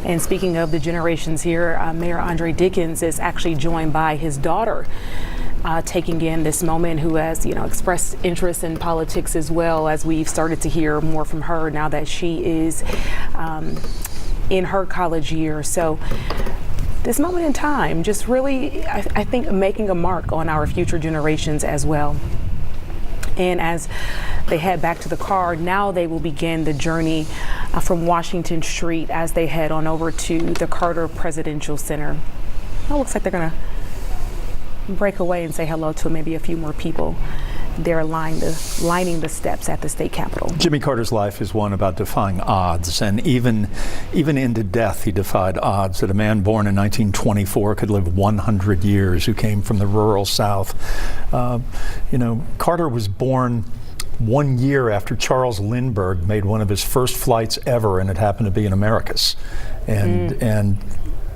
And speaking of the generations here, Mayor Andre Dickens is actually joined by his daughter, taking in this moment, who has, expressed interest in politics as well, as we've started to hear more from her now that she is in her college year. So this moment in time just really, I think, making a mark on our future generations as well. And as they head back to the car, now they will begin the journey from Washington Street as they head on over to the Carter Presidential Center. It looks like they're going to break away and say hello to maybe a few more people. They're lining the steps at the state capitol. Jimmy Carter's life is one about defying odds, and even into death he defied odds. That a man born in 1924 could live 100 years, who came from the rural South. Carter was born 1 year after Charles Lindbergh made one of his first flights ever, and it happened to be in Americus. And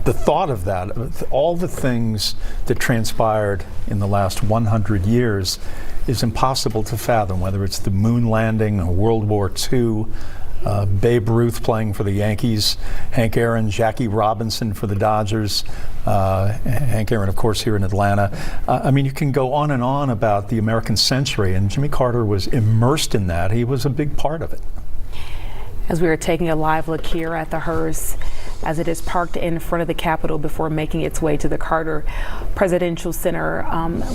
the thought of that, all the things that transpired in the last 100 years, is impossible to fathom, whether it's the moon landing or World War II, Babe Ruth playing for the Yankees, Hank Aaron, Jackie Robinson for the Dodgers, Hank Aaron, of course, here in Atlanta. You can go on and on about the American century, and Jimmy Carter was immersed in that. He was a big part of it. As we are taking a live look here at the hearse, as it is parked in front of the Capitol before making its way to the Carter Presidential Center,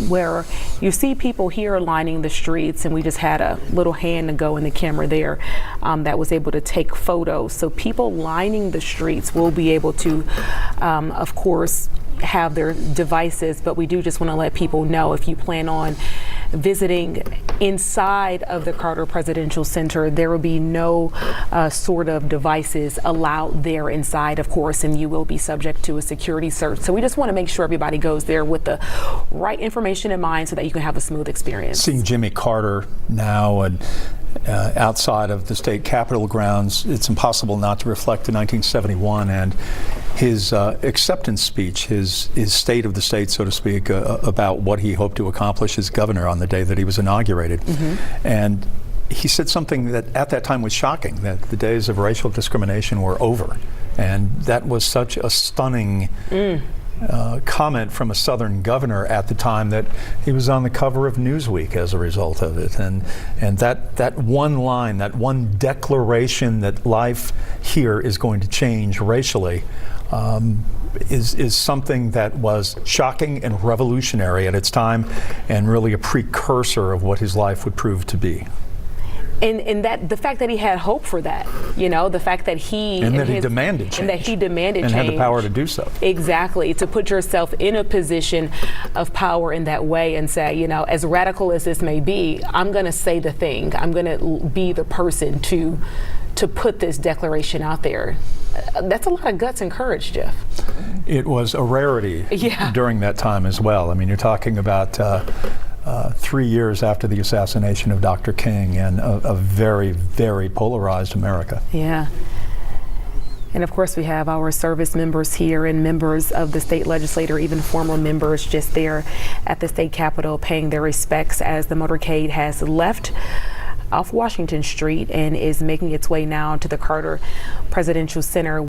where you see people here lining the streets, and we just had a little hand to go in the camera there that was able to take photos. So people lining the streets will be able to, of course, have their devices, but we do just want to let people know, if you plan on visiting inside of the Carter Presidential Center, there will be no sort of devices allowed there inside, of course, and you will be subject to a security search. So we just want to make sure everybody goes there with the right information in mind so that you can have a smooth experience. Seeing Jimmy Carter now and outside of the state capitol grounds, it's impossible not to reflect in 1971 and his acceptance speech, his state of the state, so to speak, about what he hoped to accomplish as governor on the day that he was inaugurated. And he said something that at that time was shocking, that the days of racial discrimination were over. And that was such a stunning comment from a Southern governor at the time, that he was on the cover of Newsweek as a result of it. And that one line, that one declaration that life here is going to change racially, is something that was shocking and revolutionary at its time, and really a precursor of what his life would prove to be. And that the fact that he had hope for that, the fact that he demanded change, and had the power to do so. Exactly, to put yourself in a position of power in that way and say, as radical as this may be, I'm going to say the thing. I'm going to be the person to put this declaration out there. That's a lot of guts and courage, Jeff. It was a rarity during that time as well. You're talking about 3 years after the assassination of Dr. King, and a very, very polarized America. Yeah. And of course, we have our service members here and members of the state legislature, even former members, just there at the state capitol paying their respects as the motorcade has left off Washington Street and is making its way now to the Carter Presidential Center.